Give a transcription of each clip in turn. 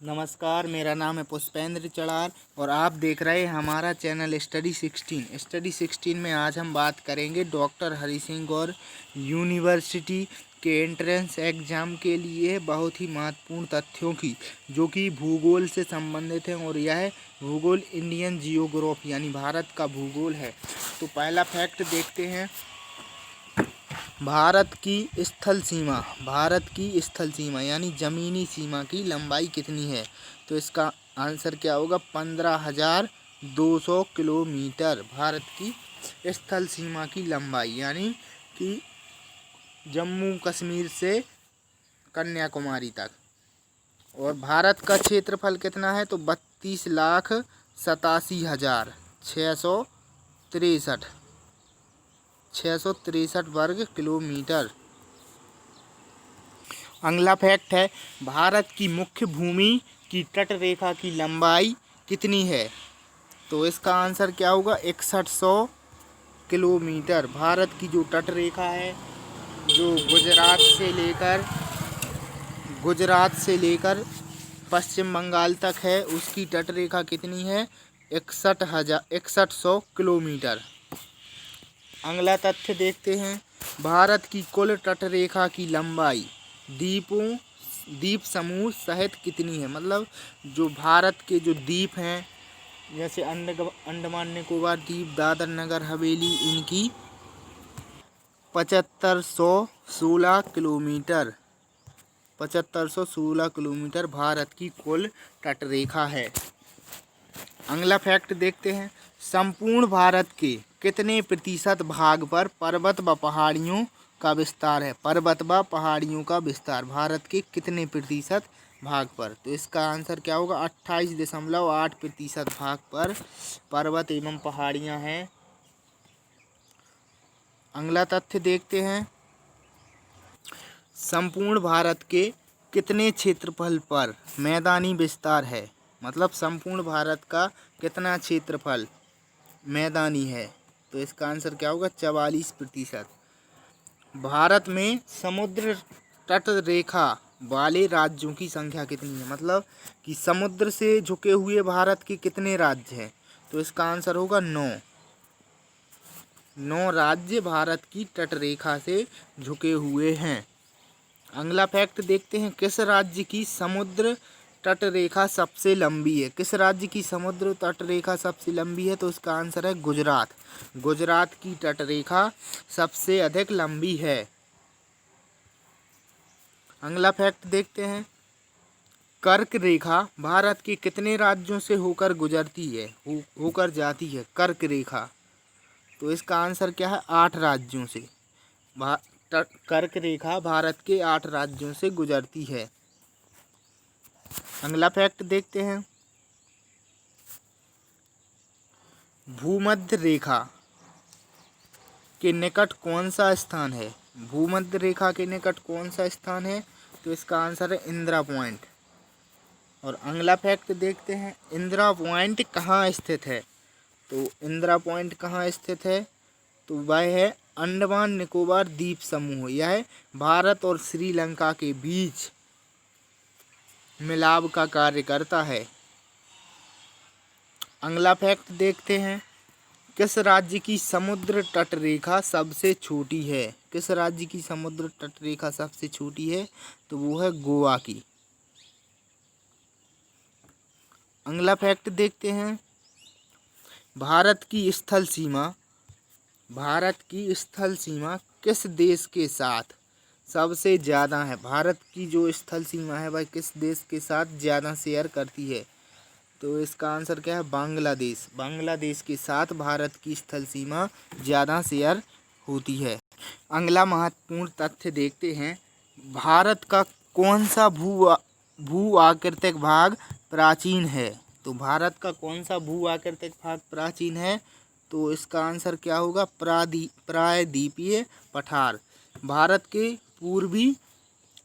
नमस्कार, मेरा नाम है पुष्पेंद्र चड़ार और आप देख रहे हैं हमारा चैनल स्टडी 16 में आज हम बात करेंगे डॉक्टर हरि सिंह गौर यूनिवर्सिटी के एंट्रेंस एग्ज़ाम के लिए बहुत ही महत्वपूर्ण तथ्यों की, जो कि भूगोल से संबंधित हैं। और यह भूगोल इंडियन जियोग्राफी यानी भारत का भूगोल है। तो पहला फैक्ट देखते हैं। भारत की स्थल सीमा यानी ज़मीनी सीमा की लंबाई कितनी है? तो इसका आंसर क्या होगा? 15,200 किलोमीटर भारत की स्थल सीमा की लंबाई, यानी कि जम्मू कश्मीर से कन्याकुमारी तक। और भारत का क्षेत्रफल कितना है? तो 32,87,663 वर्ग किलोमीटर। अगला फैक्ट है, भारत की मुख्य भूमि की तट रेखा की लंबाई कितनी है? तो इसका आंसर क्या होगा? 6100 किलोमीटर। भारत की जो तट रेखा है, जो गुजरात से लेकर पश्चिम बंगाल तक है, उसकी तट रेखा कितनी है? 6100 किलोमीटर। अगला तथ्य देखते हैं। भारत की कुल तट रेखा की लंबाई द्वीप समूह सहित कितनी है? मतलब जो भारत के जो द्वीप हैं, जैसे अंडमान निकोबार द्वीप, दादर नगर हवेली, इनकी 7516 किलोमीटर 7516 किलोमीटर भारत की कुल तट रेखा है। अगला फैक्ट देखते हैं। संपूर्ण भारत के कितने प्रतिशत भाग पर पर्वत व पहाड़ियों का विस्तार है? पर्वत व पहाड़ियों का विस्तार भारत के कितने प्रतिशत भाग पर? तो इसका आंसर क्या होगा? 28.8% भाग पर पर्वत एवं पहाड़ियां हैं। अगला तथ्य देखते हैं। संपूर्ण भारत के कितने क्षेत्रफल पर मैदानी विस्तार है? मतलब संपूर्ण भारत का कितना क्षेत्रफल मैदानी है? तो इसका आंसर क्या होगा? 44%। भारत में समुद्र तट रेखा वाले राज्यों की संख्या कितनी है? मतलब कि समुद्र से झुके हुए भारत के कितने राज्य हैं? तो इसका आंसर होगा 9 राज्य भारत की तट रेखा से झुके हुए हैं। अगला फैक्ट देखते हैं। किस राज्य की समुद्र तट रेखा सबसे लंबी है? किस राज्य की समुद्र तट रेखा सबसे लंबी है? तो इसका आंसर है गुजरात। गुजरात की तट रेखा सबसे अधिक लंबी है। अगला फैक्ट देखते हैं। कर्क रेखा भारत के कितने राज्यों से होकर गुजरती है, होकर जाती है? कर्क रेखा, तो इसका आंसर क्या है? 8 राज्यों से। कर्क रेखा भारत के 8 राज्यों से गुजरती है। अगला फैक्ट देखते हैं। भूमध्य रेखा के निकट कौन सा स्थान है? भूमध्य रेखा के निकट कौन सा स्थान है? तो इसका आंसर है इंदिरा पॉइंट। और अगला फैक्ट देखते हैं। इंदिरा पॉइंट कहाँ स्थित है? तो इंदिरा पॉइंट कहाँ स्थित है? तो वह है अंडमान निकोबार द्वीप समूह। यह भारत और श्रीलंका के बीच मिलाप का कार्य करता है। अगला फैक्ट देखते हैं। किस राज्य की समुद्र तट रेखा सबसे छोटी है? किस राज्य की समुद्र तट रेखा सबसे छोटी है? तो वो है गोवा की। अगला फैक्ट देखते हैं। भारत की स्थल सीमा किस देश के साथ सबसे ज़्यादा है? भारत की जो स्थल सीमा है वह किस देश के साथ ज़्यादा शेयर करती है? तो इसका आंसर क्या है? बांग्लादेश। बांग्लादेश के साथ भारत की स्थल सीमा ज़्यादा शेयर होती है। अगला महत्वपूर्ण तथ्य देखते हैं। भारत का कौन सा भू आकृतिक भाग प्राचीन है? तो भारत का कौन सा भू आकृतिक भाग प्राचीन है? तो इसका आंसर क्या होगा? प्रायद्वीपीय पठार। भारत के पूर्वी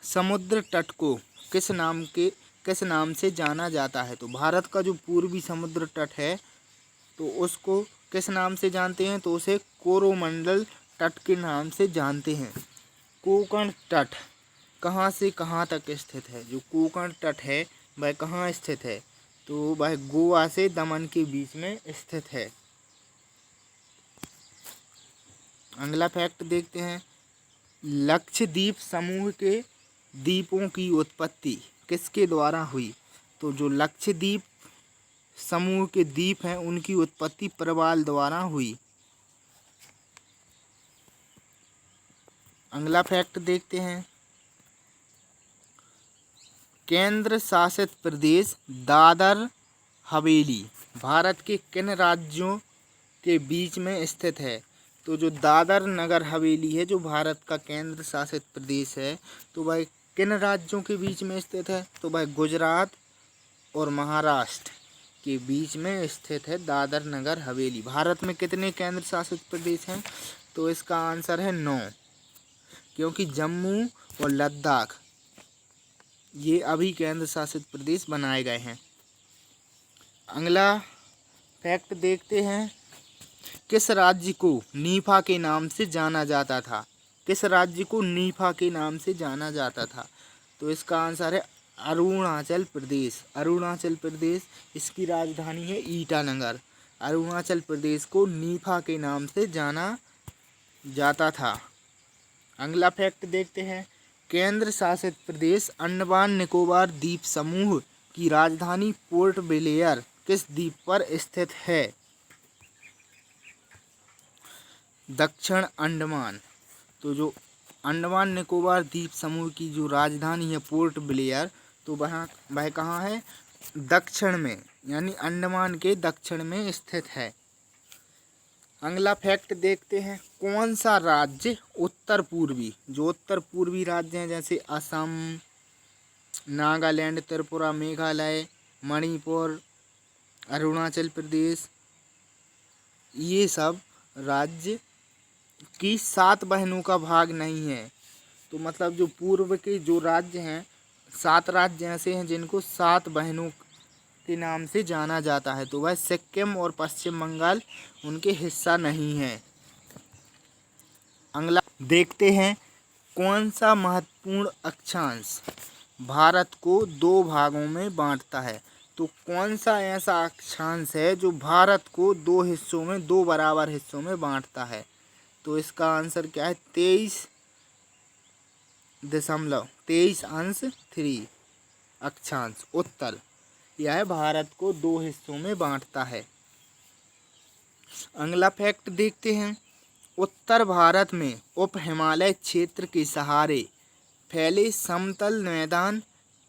समुद्र तट को किस नाम से जाना जाता है? तो भारत का जो पूर्वी समुद्र तट है, तो उसको किस नाम से जानते हैं? तो उसे कोरोमंडल तट के नाम से जानते हैं। कोंकण तट कहाँ से कहाँ तक स्थित है? जो कोंकण तट है वह कहाँ स्थित है? तो वह गोवा से दमन के बीच में स्थित है। अगला फैक्ट देखते हैं, लक्षद्वीप समूह के द्वीपों की उत्पत्ति किसके द्वारा हुई? तो जो लक्षद्वीप समूह के द्वीप हैं उनकी उत्पत्ति प्रवाल द्वारा हुई। अगला फैक्ट देखते हैं, केंद्र शासित प्रदेश दादर हवेली भारत के किन राज्यों के बीच में स्थित है? तो जो दादर नगर हवेली है जो भारत का केंद्र शासित प्रदेश है, तो वह किन राज्यों के बीच में स्थित है? तो वह गुजरात और महाराष्ट्र के बीच में स्थित है दादर नगर हवेली। भारत में कितने केंद्र शासित प्रदेश हैं? तो इसका आंसर है 9, क्योंकि जम्मू और लद्दाख ये अभी केंद्र शासित प्रदेश बनाए गए हैं। अगला फैक्ट देखते हैं, किस राज्य को नीफा के नाम से जाना जाता था? किस राज्य को नीफा के नाम से जाना जाता था? तो इसका आंसर है अरुणाचल प्रदेश। अरुणाचल प्रदेश, इसकी राजधानी है ईटानगर। अरुणाचल प्रदेश को नीफा के नाम से जाना जाता था। अगला फैक्ट देखते हैं, केंद्र शासित प्रदेश अंडमान निकोबार द्वीप समूह की राजधानी पोर्ट ब्लेयर किस द्वीप पर स्थित है? दक्षिण अंडमान। तो जो अंडमान निकोबार द्वीप समूह की जो राजधानी है पोर्ट ब्लेयर, तो वह कहाँ है? दक्षिण में, यानी अंडमान के दक्षिण में स्थित है। अगला फैक्ट देखते हैं, कौन सा राज्य उत्तर पूर्वी, जो उत्तर पूर्वी राज्य हैं जैसे असम, नागालैंड, त्रिपुरा, मेघालय, मणिपुर, अरुणाचल प्रदेश, ये सब राज्य की 7 बहनों का भाग नहीं है। तो मतलब जो पूर्व के जो राज्य हैं, 7 राज्य ऐसे हैं जिनको 7 बहनों के नाम से जाना जाता है, तो वह सिक्किम और पश्चिम बंगाल उनके हिस्सा नहीं है। अगला देखते हैं, कौन सा महत्वपूर्ण अक्षांश भारत को 2 भागों में बांटता है? तो कौन सा ऐसा अक्षांश है जो भारत को 2 हिस्सों में, 2 बराबर हिस्सों में बांटता है? तो इसका आंसर क्या है? 23.3 अक्षांश उत्तर, यह भारत को 2 हिस्सों में बांटता है। अगला फैक्ट देखते हैं, उत्तर भारत में उप हिमालय क्षेत्र के सहारे फैले समतल मैदान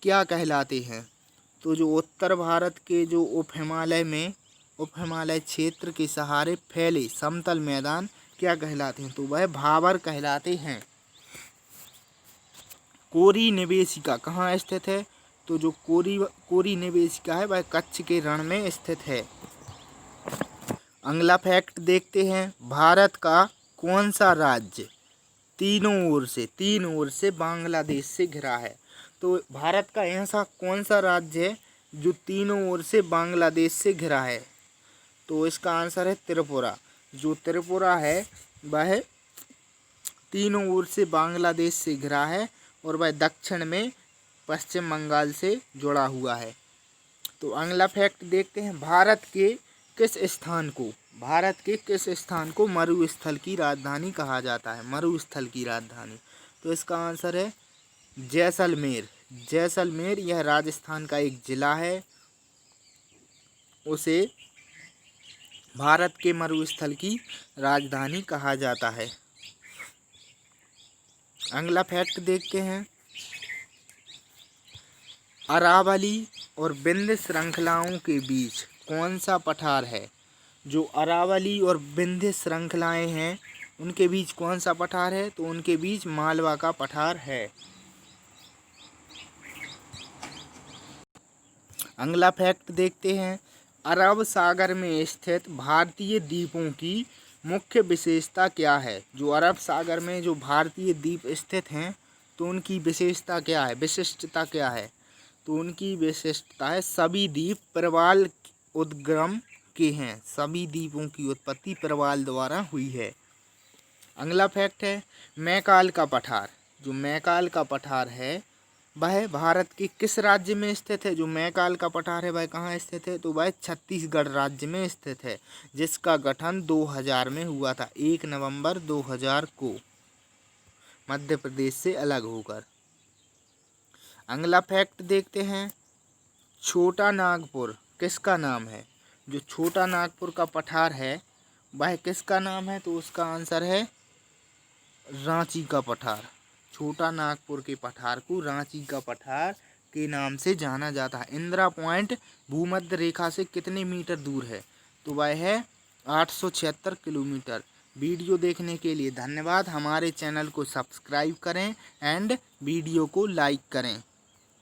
क्या कहलाते हैं? तो जो उत्तर भारत के जो उप हिमालय क्षेत्र के सहारे फैले समतल मैदान क्या कहलाते हैं? तो वह भाबर कहलाते हैं। कोरी निवेशिका कहाँ स्थित है? तो जो कोरी निवेशिका है वह कच्छ के रण में स्थित है। अगला फैक्ट देखते हैं, भारत का कौन सा राज्य तीन ओर से बांग्लादेश से घिरा है? तो भारत का ऐसा कौन सा राज्य है जो तीनों ओर से बांग्लादेश से घिरा है? तो इसका आंसर है त्रिपुरा। जो त्रिपुरा है वह तीनों ओर से बांग्लादेश से घिरा है और वह दक्षिण में पश्चिम बंगाल से जुड़ा हुआ है। तो अगला फैक्ट देखते हैं, भारत के किस स्थान को मरुस्थल की राजधानी कहा जाता है? मरुस्थल की राजधानी, तो इसका आंसर है जैसलमेर। जैसलमेर यह राजस्थान का एक जिला है, उसे भारत के मरुस्थल की राजधानी कहा जाता है। अगला फैक्ट देखते हैं, अरावली और विंध्य श्रृंखलाओं के बीच कौन सा पठार है? जो अरावली और विंध्य श्रृंखलाएं हैं उनके बीच कौन सा पठार है? तो उनके बीच मालवा का पठार है। अगला फैक्ट देखते हैं, अरब सागर में स्थित भारतीय द्वीपों की मुख्य विशेषता क्या है? जो अरब सागर में जो भारतीय द्वीप स्थित हैं तो उनकी विशेषता क्या है, विशिष्टता क्या है? तो उनकी विशिष्टता है सभी द्वीप प्रवाल उद्गम के हैं। सभी द्वीपों की उत्पत्ति प्रवाल द्वारा हुई है। अगला फैक्ट है, मैकाल का पठार। जो मैकाल का पठार है वह भारत के किस राज्य में स्थित है? जो मैकाल का पठार है वह कहाँ स्थित है? तो वह छत्तीसगढ़ राज्य में स्थित है, जिसका गठन 2000 में हुआ था, 1 नवंबर 2000 को, मध्य प्रदेश से अलग होकर। अगला फैक्ट देखते हैं, छोटा नागपुर किसका नाम है? जो छोटा नागपुर का पठार है वह किसका नाम है? तो उसका आंसर है रांची का पठार। छोटा नागपुर के पठार को रांची का पठार के नाम से जाना जाता है। इंदिरा पॉइंट भूमध्य रेखा से कितने मीटर दूर है? तो वह है 876 किलोमीटर। वीडियो देखने के लिए धन्यवाद। हमारे चैनल को सब्सक्राइब करें एंड वीडियो को लाइक करें।